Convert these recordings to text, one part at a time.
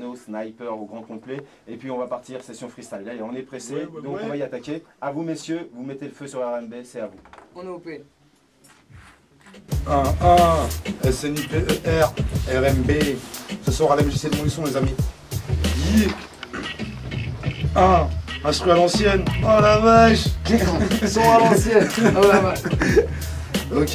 Sniper au grand complet, et puis on va partir session freestyle. Allez, on est pressé, donc on va y attaquer. À vous messieurs, vous mettez le feu sur RMB, c'est à vous. On est OP. 1 SNIPER RMB. Ce soir à la MJC de Montluçon les amis. 1 instru à l'ancienne. Oh la vache. Son à l'ancienne. Oh la vache. Ok.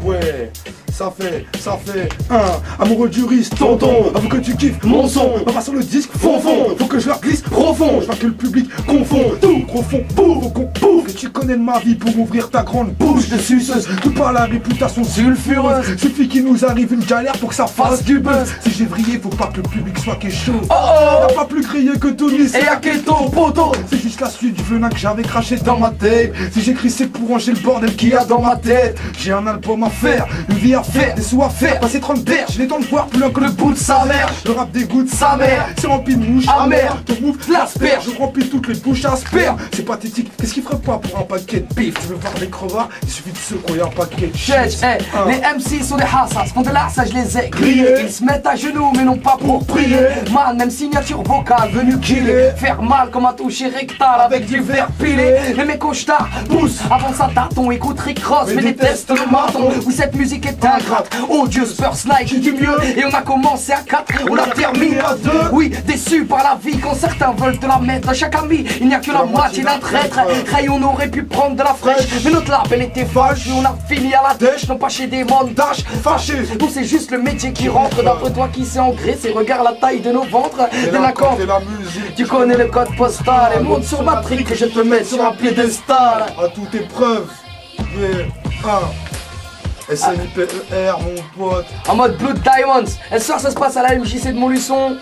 Ouais. Ça fait 1 amoureux du risque, tonton. Avoue que tu kiffes mon son. On va sur le disque, fond. Faut que je leur glisse profond. Je vois que le public confond tout, gros fond, bouffe, qu'on bouffe. Que tu connais de ma vie pour ouvrir ta grande bouche de suceuse. Tout par la réputation sulfureuse. Suffit qu'il nous arrive une galère pour que ça fasse du buzz. Si j'ai vrillé, faut pas que le public soit quelque chose. Y'a pas plus crié que Tony, c'est Aketo, poto. C'est juste la suite du venin que j'avais craché dans ma tête. Si j'écris c'est pour ranger le bordel qu'il y a dans ma tête. J'ai un album à faire, une vie à faire, des sous à faire, passer 30 berges, j'ai les dents de voir plus loin que le bout de sa mère. Le rap dégoûte sa mère, c'est rempli de mouches amères. Ton move l'asperge, je remplis toutes les bouches à sperme. C'est pathétique, qu'est-ce qu'il ferait pas pour un paquet de bif? Tu veux voir les crevards, il suffit de secouer un paquet de shit. Les MC sont des hassas, font de ça je les ai grillés. Ils se mettent à genoux mais non pas pour prier. Man, même signature vocale venu killer. Faire mal comme un toucher rectal avec du verre pilé. Les mecs au star pousse, avant ça tâton, écoute Rick Ross, mais déteste le menton. Où cette musique est ingrate, odieuse, first night du mieux. Et on a commencé à 4, on a terminé à 2. Oui, déçu par la vie quand certains veulent te la mettre. À chaque ami, il n'y a que la moitié d'un traître. Ray, on aurait pu prendre de la fraîche, mais notre label était fâche. On a fini à la dèche, non pas chez des montages fâchés. Nous c'est juste le métier qui rentre. D'après toi qui s'est engraissé, regarde la taille de nos ventres. Délinquant, tu connais le code postal. Et monte sur ma trique et je te mets sur un piédestal. À toute épreuve, 1 SNIPER mon pote. En mode Blood Diamonds. Et ce soir ça se passe à la MJC de Montluçon.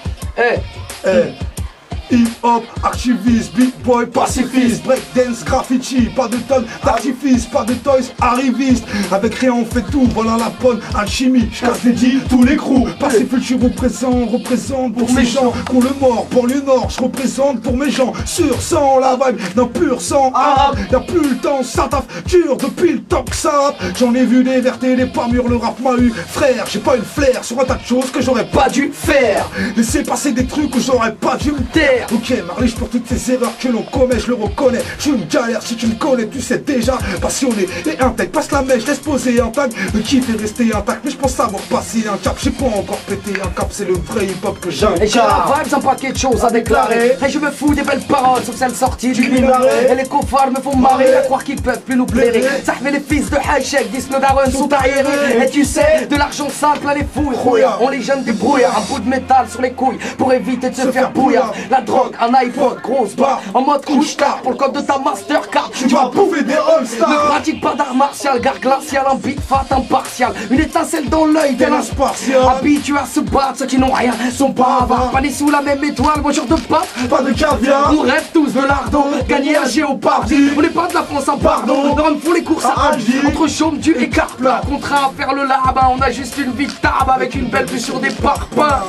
Hip-hop, archiviste, beat boy, pacifiste, breakdance, graffiti, pas de tonnes d'artifice, pas de toys, arriviste. Avec rien on fait tout, voilà la bonne alchimie. J'casse les dits, tous les crews. Passé futur représente pour mes gens. Qu'on le mort, pour le nord, je représente pour mes gens. Sur sang, la vibe d'un pur sang arabe. Y'a plus le temps, ça taffe dur depuis le temps que ça. J'en ai vu des vertes et des pas mûres, le rap m'a eu. Frère, j'ai pas eu le flair sur un tas de choses que j'aurais pas dû faire. Laisser passer des trucs que j'aurais pas dû me taire. Ok, m'arriche pour toutes ces erreurs que l'on commet, je le reconnais. Je suis une galère, si tu me connais, tu sais déjà. Passionné et intègre, passe la mèche, laisse poser un tag. Le kiff est resté intact, mais je pense savoir passer un cap. J'ai pas encore pété un cap, c'est le vrai hip-hop que j'incarne. Et j'ai la vibe, un paquet de choses à déclarer. Et je me fous des belles paroles, sauf celles sorties du minaret. Et les cofards me font marrer, à croire qu'ils peuvent plus nous blairer. Ça fait les fils de Hachek, disent nos darons sont arriérés. Et tu sais, de l'argent simple à les fouilles. On les jeunes débrouillards, un bout de métal sur les couilles pour éviter de se faire bouillir. La drogue, un iPod, grosse barre, en mode couche-tard. Pour le code de ta Mastercard, tu vas bouffer des All-Stars. Ne pratique pas d'art martial, gare glacial, un beat fat impartial. Une étincelle dans l'œil tel un spartial. Habitués à se battre, ceux qui n'ont rien sont pas avares. Pas nés sous la même étoile, bonjour de pape, pas de caviar. On rêve tous de l'ardo, gagner un Géopardy. On n'est pas de la France à pardon, dans le font les courses à Alger. Entre chaume, du et carplat, contraint à faire le larbin. On a juste une vie de table avec une belle vue sur des parpaings.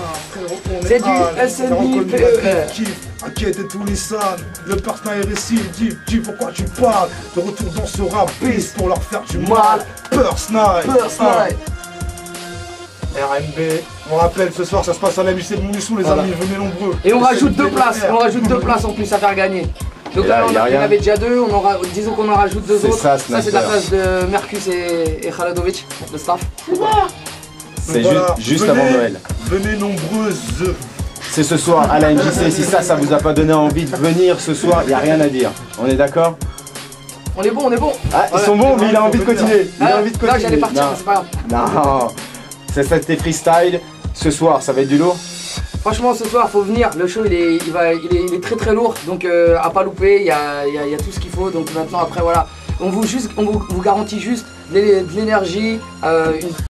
C'est du SNIPER. Inquiète et tous les salles, le partenaire est ici, dis pourquoi tu parles. De retour dans ce rap beast pour leur faire du mal. First night. RMB, on rappelle ce soir ça se passe à la MJC de Montluçon les amis, venez nombreux. Et on rajoute 2 places, en plus à faire gagner. Donc là on en avait déjà 2, disons qu'on en rajoute 2 autres. Ça c'est de la place de Mercus et Khaladovic, le staff. C'est juste avant Noël. Venez nombreuses. C'est ce soir à la MJC, si ça vous a pas donné envie de venir ce soir, il n'y a rien à dire. On est d'accord? On est bon. Ah, ils sont bons, mais il a envie de continuer. Là j'allais partir, mais c'est pas grave. Non, c'était freestyle. Ce soir, ça va être du lourd? Franchement, ce soir, faut venir. Le show, il est très très lourd, donc à pas louper. Il y a tout ce qu'il faut. Donc maintenant, après, voilà, on vous garantit juste de l'énergie, une